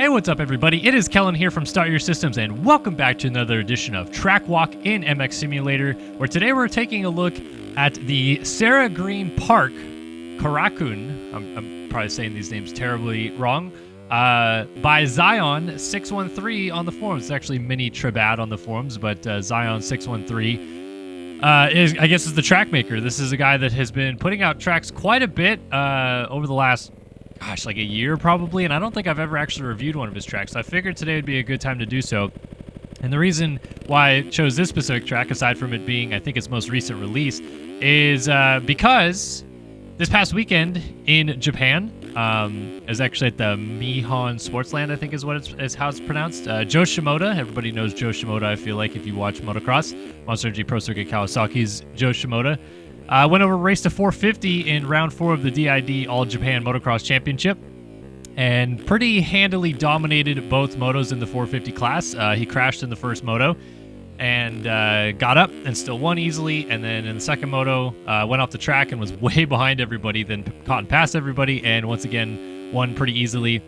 Hey, what's up, everybody? It is Kellen here from Start Your Systems, and welcome back to another edition of Track Walk in MX Simulator, where today we're taking a look at the Sera Green Park, Korakuen, I'm probably saying these names terribly wrong, by Zion613 on the forums. It's actually Mini Tribad on the forums, but Zion613 is the track maker. This is a guy that has been putting out tracks quite a bit over the last like a year probably, and I don't think I've ever actually reviewed one of his tracks, so I figured today would be a good time to do so. And the reason why I chose this specific track, aside from it being, I think, its most recent release, is because this past weekend in Japan, is actually at the Mihon Sportsland, I think is how it's pronounced. Joe Shimoda, everybody knows Joe Shimoda, I feel like, if you watch motocross. Monster Energy Pro Circuit Kawasaki's Joe Shimoda. Went over, raced a 450 in round 4 of the DID All Japan Motocross Championship, and pretty handily dominated both motos in the 450 class. He crashed in the first moto and got up and still won easily, and then in the second moto went off the track and was way behind everybody, then caught and passed everybody, and once again won pretty easily.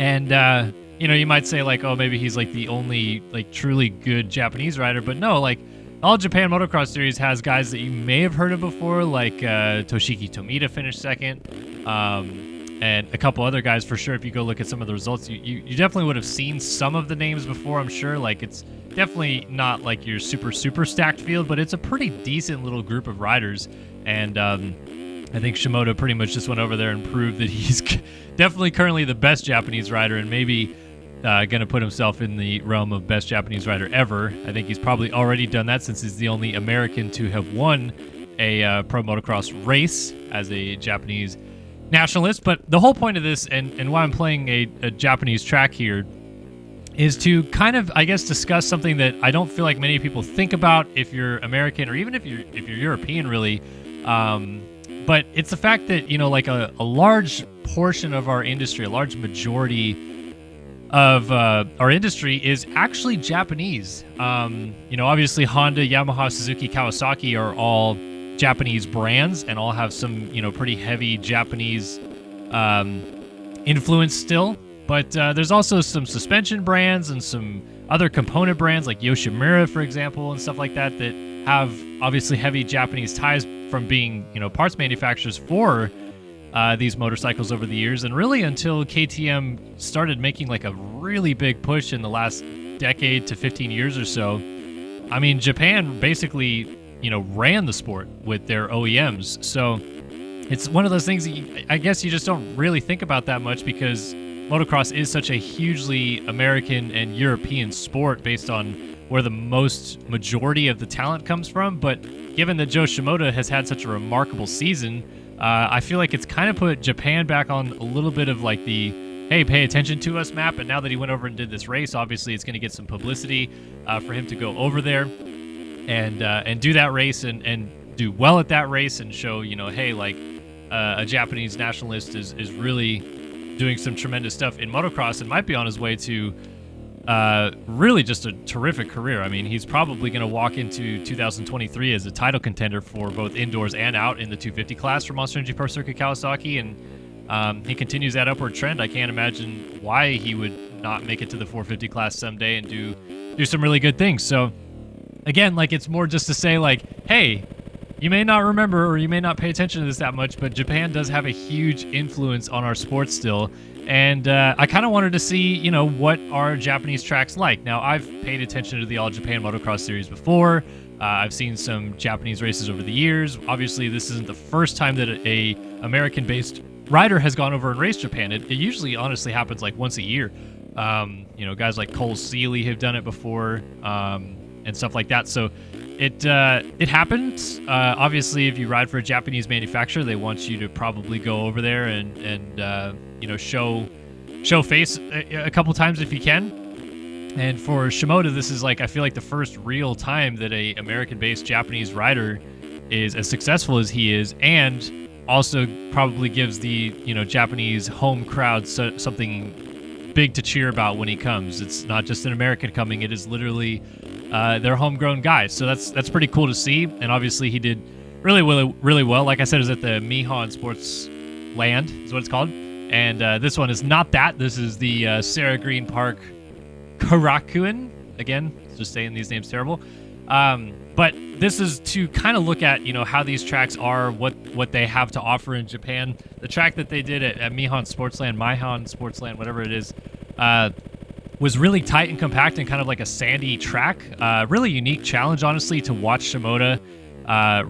And you might say, like, oh, maybe he's like the only like truly good Japanese rider, but no, like, All Japan Motocross Series has guys that you may have heard of before, like Toshiki Tomita finished second, and a couple other guys for sure. If you go look at some of the results, you definitely would have seen some of the names before, I'm sure. Like, it's definitely not like your super stacked field, but it's a pretty decent little group of riders. And I think Shimoda pretty much just went over there and proved that he's definitely currently the best Japanese rider, and maybe going to put himself in the realm of best Japanese rider ever. I think he's probably already done that, since he's the only American to have won a pro motocross race as a Japanese nationalist. But the whole point of this, and why I'm playing a Japanese track here, is to kind of, I guess, discuss something that I don't feel like many people think about if you're American, or even if you're European, really. But it's the fact that, like a large portion of our industry, a large majority of our industry is actually Japanese. Obviously Honda, Yamaha, Suzuki, Kawasaki are all Japanese brands and all have some, pretty heavy Japanese influence still. But there's also some suspension brands and some other component brands like Yoshimura, for example, and stuff like that have obviously heavy Japanese ties from being, parts manufacturers for these motorcycles over the years. And really until KTM started making like a really big push in the last decade to 15 years or so, I mean, Japan basically, ran the sport with their OEMs. So it's one of those things that I guess you just don't really think about that much, because motocross is such a hugely American and European sport based on where the majority of the talent comes from. But given that Joe Shimoda has had such a remarkable season, I feel like it's kind of put Japan back on a little bit of like the, hey, pay attention to us map. And now that he went over and did this race, obviously it's going to get some publicity for him to go over there and do that race and do well at that race and show, hey, like a Japanese nationalist is really doing some tremendous stuff in motocross and might be on his way to really just a terrific career. I mean, he's probably going to walk into 2023 as a title contender for both indoors and out in the 250 class for Monster Energy Pro Circuit Kawasaki, and he continues that upward trend. I can't imagine why he would not make it to the 450 class someday and do some really good things. So again, like, it's more just to say, like, hey, you may not remember or you may not pay attention to this that much, but Japan does have a huge influence on our sport still. And I kind of wanted to see, what are Japanese tracks like. Now, I've paid attention to the All Japan Motocross Series before. I've seen some Japanese races over the years. Obviously, this isn't the first time that a American-based rider has gone over and raced Japan. It usually, honestly, happens like once a year. Guys like Cole Seeley have done it before, and stuff like that. So it happens. Obviously, if you ride for a Japanese manufacturer, they want you to probably go over there and show face a couple times if you can. And for Shimoda, this is like, I feel like the first real time that a American-based Japanese rider is as successful as he is, and also probably gives the Japanese home crowd something big to cheer about when he comes. It's not just an American coming; it is literally their homegrown guys. So that's pretty cool to see. And obviously, he did really well. Like I said, it was at the Mihon Sports Land, is what it's called. And this one is not that. This is the Sera Green Park Korakuen. Again, just saying these names terrible. But this is to kind of look at, how these tracks are, what they have to offer in Japan. The track that they did at Mihon Sportsland, whatever it is, was really tight and compact and kind of like a sandy track. Really unique challenge, honestly, to watch Shimoda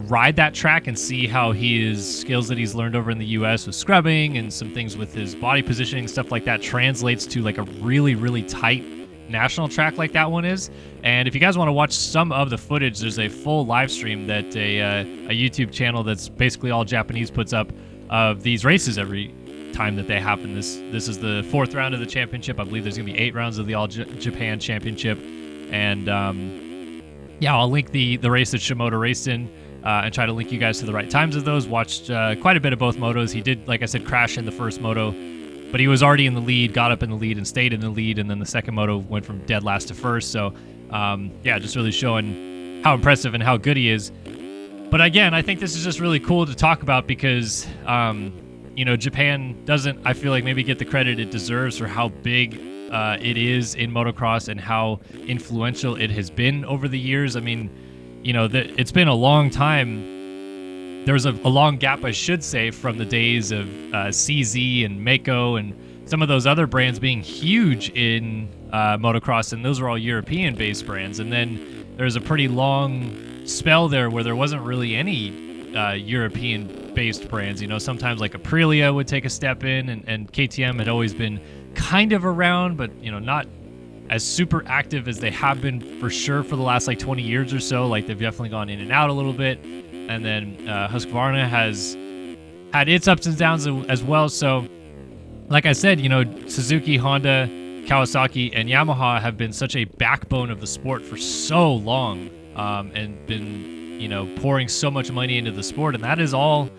ride that track and see how his skills that he's learned over in the U.S. with scrubbing and some things with his body positioning, stuff like that, translates to like a really, really tight national track like that one is. And if you guys want to watch some of the footage, there's a full live stream that a YouTube channel that's basically all Japanese puts up of these races every time that they happen. This is the 4th round of the championship. I believe there's gonna be 8 rounds of the All Japan Championship, and I'll link the race that Shimoda raced in and try to link you guys to the right times of those. Watched quite a bit of both motos. He did, like I said, crash in the first moto, but he was already in the lead, got up in the lead and stayed in the lead, and then the second moto went from dead last to first. So just really showing how impressive and how good he is. But again, I think this is just really cool to talk about because Japan doesn't, I feel like, maybe get the credit it deserves for how big it is in motocross and how influential it has been over the years. I mean, it's been a long time. There's a long gap, I should say, from the days of CZ and Mako and some of those other brands being huge in motocross, and those are all European-based brands. And then there's a pretty long spell there where there wasn't really any European-based brands. Sometimes like Aprilia would take a step in, and KTM had always been kind of around, but not as super active as they have been for sure for the last like 20 years or so. Like they've definitely gone in and out a little bit. And then Husqvarna has had its ups and downs as well. So like I said, Suzuki, Honda, Kawasaki, and Yamaha have been such a backbone of the sport for so long, and been, pouring so much money into the sport. And that is all,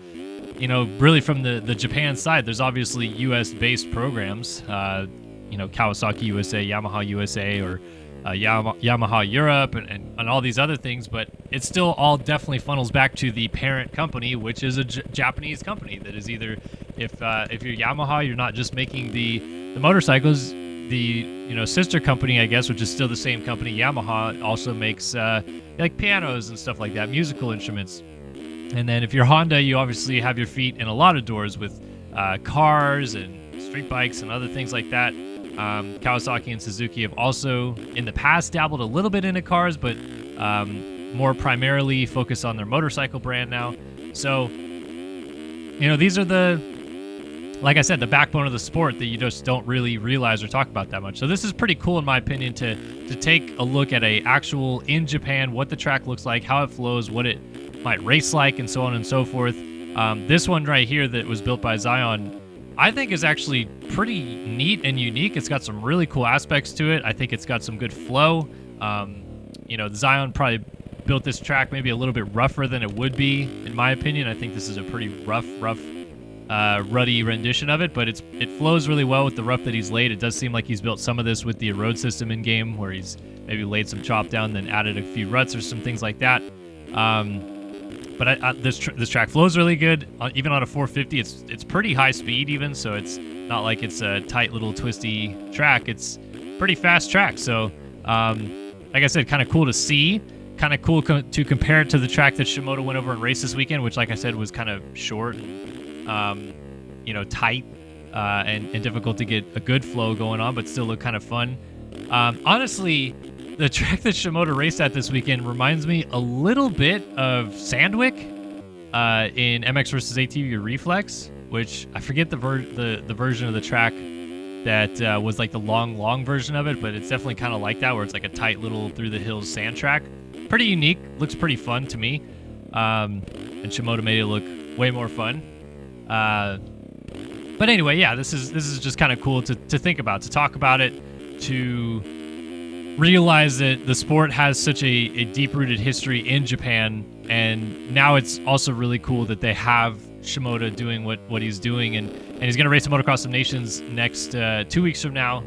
really from the Japan side. There's obviously US-based programs, Kawasaki USA, Yamaha USA, or Yamaha Europe, and all these other things, but it still all definitely funnels back to the parent company, which is a Japanese company that is either, if you're Yamaha, you're not just making the motorcycles. The sister company, I guess, which is still the same company, Yamaha, also makes like pianos and stuff like that, musical instruments. And then if you're Honda, you obviously have your feet in a lot of doors with cars and street bikes and other things like that. Kawasaki and Suzuki have also in the past dabbled a little bit into cars, but more primarily focused on their motorcycle brand now. So these are like I said, the backbone of the sport that you just don't really realize or talk about that much. So this is pretty cool, in my opinion, to take a look at a actual in Japan, what the track looks like, how it flows, what it might race like, and so on and so forth. This one right here that was built by Zion, I think is actually pretty neat and unique. It's got some really cool aspects to it. I think it's got some good flow. Zion probably built this track maybe a little bit rougher than it would be, in my opinion. I think this is a pretty rough, ruddy rendition of it, but it flows really well with the rough that he's laid. It does seem like he's built some of this with the road system in game, where he's maybe laid some chop down, then added a few ruts or some things like that. But this track flows really good. Even on a 450, it's pretty high speed even, so it's not like it's a tight little twisty track. It's pretty fast track. So, like I said, kind of cool to see. Kind of cool to compare it to the track that Shimoda went over and raced this weekend, which, like I said, was kind of short, tight, and difficult to get a good flow going on, but still look kind of fun. Honestly, the track that Shimoda raced at this weekend reminds me a little bit of Sandwick in MX vs. ATV Reflex, which I forget the version of the track that was like the long version of it, but it's definitely kind of like that, where it's like a tight little through the hills sand track. Pretty unique, looks pretty fun to me, and Shimoda made it look way more fun. But anyway, yeah, this is just kind of cool to think about, to talk about it, to realize that the sport has such a deep-rooted history in Japan, and now it's also really cool that they have Shimoda doing what he's doing, and he's going to race the Motocross of Nations next 2 weeks from now.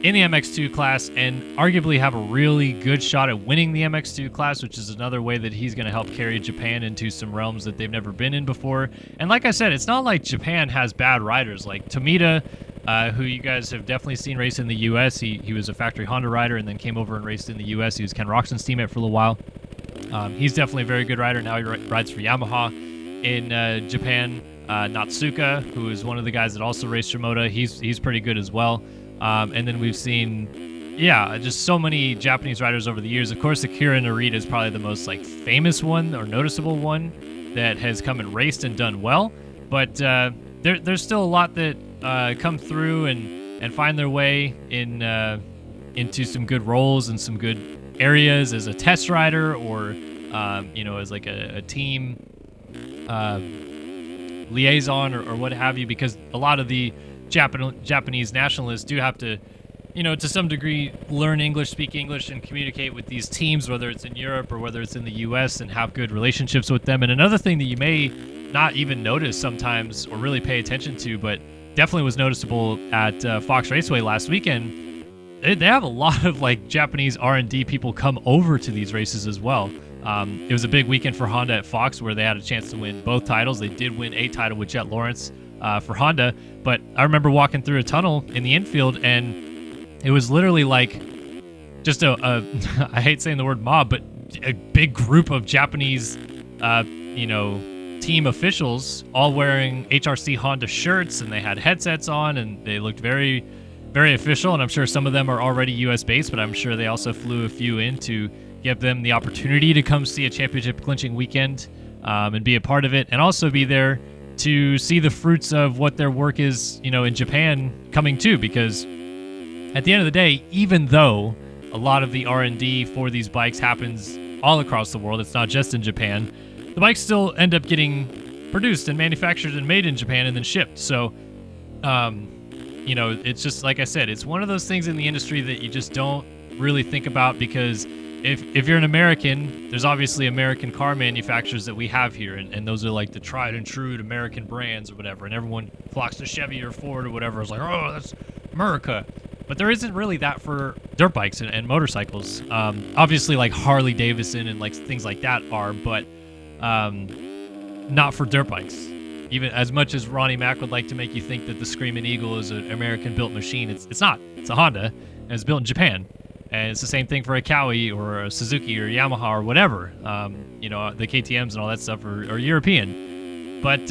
in the MX2 class and arguably have a really good shot at winning the MX2 class, which is another way that he's going to help carry Japan into some realms that they've never been in before. And like I said, it's not like Japan has bad riders. Like Tomita, who you guys have definitely seen race in the U.S. He was a factory Honda rider and then came over and raced in the U.S. He was Ken Roczen's teammate for a little while. He's definitely a very good rider. Now he rides for Yamaha in Japan. Natsuka, who is one of the guys that also raced Shimoda, he's pretty good as well. And then we've seen, just so many Japanese riders over the years. Of course, Akira Narita is probably the most like famous one or noticeable one that has come and raced and done well. But there's still a lot that come through and find their way into some good roles and some good areas as a test rider or as like a team liaison or what have you, because a lot of the Japanese nationalists do have to, to some degree learn English, speak English, and communicate with these teams, whether it's in Europe or whether it's in the U.S., and have good relationships with them. And another thing that you may not even notice sometimes or really pay attention to, but definitely was noticeable at Fox Raceway last weekend, they have a lot of like Japanese R&D people come over to these races as well. It was a big weekend for Honda at Fox where they had a chance to win both titles. They did win a title with Jet Lawrence for Honda, but I remember walking through a tunnel in the infield and it was literally like just a I hate saying the word mob, but a big group of Japanese team officials all wearing HRC Honda shirts, and they had headsets on and they looked very, very official. And I'm sure some of them are already US based, but I'm sure they also flew a few in to give them the opportunity to come see a championship clinching weekend and be a part of it, and also be there to see the fruits of what their work is, in Japan coming too. Because at the end of the day, even though a lot of the R&D for these bikes happens all across the world, it's not just in Japan, the bikes still end up getting produced and manufactured and made in Japan and then shipped. So, it's just, like I said, it's one of those things in the industry that you just don't really think about, because if you're an American, there's obviously American car manufacturers that we have here, and those are like the tried and true American brands or whatever, and everyone flocks to Chevy or Ford or whatever. It's like, oh, that's America. But there isn't really that for dirt bikes and motorcycles. Obviously, like Harley Davidson and like things like that are, but not for dirt bikes. Even as much as Ronnie Mack would like to make you think that the Screaming Eagle is an American-built machine, it's not. It's a Honda, and it's built in Japan. And it's the same thing for a Kawi or a Suzuki or Yamaha or whatever. The KTMs and all that stuff are European. But,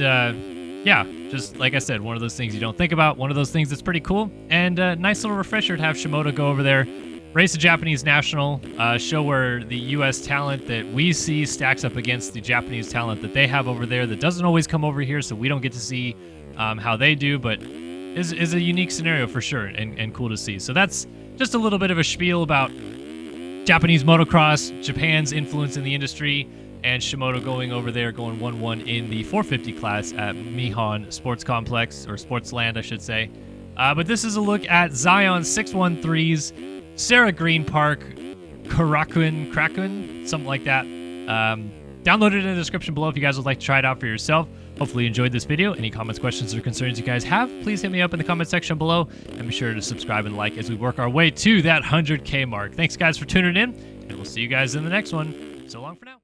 just like I said, one of those things you don't think about, one of those things that's pretty cool. And a nice little refresher to have Shimoda go over there, race a Japanese national, show where the U.S. talent that we see stacks up against the Japanese talent that they have over there that doesn't always come over here, so we don't get to see how they do, but is a unique scenario for sure and cool to see. So that's just a little bit of a spiel about Japanese motocross, Japan's influence in the industry, and Shimoda going over there, going 1-1 in the 450 class at Mihon Sports Complex, or Sportsland, I should say. But this is a look at Zion 613's Sera Green Park Korakuen, something like that. Download it in the description below if you guys would like to try it out for yourself. Hopefully you enjoyed this video. Any comments, questions, or concerns you guys have, please hit me up in the comment section below, and be sure to subscribe and like as we work our way to that 100K mark. Thanks guys for tuning in, and we'll see you guys in the next one. So long for now.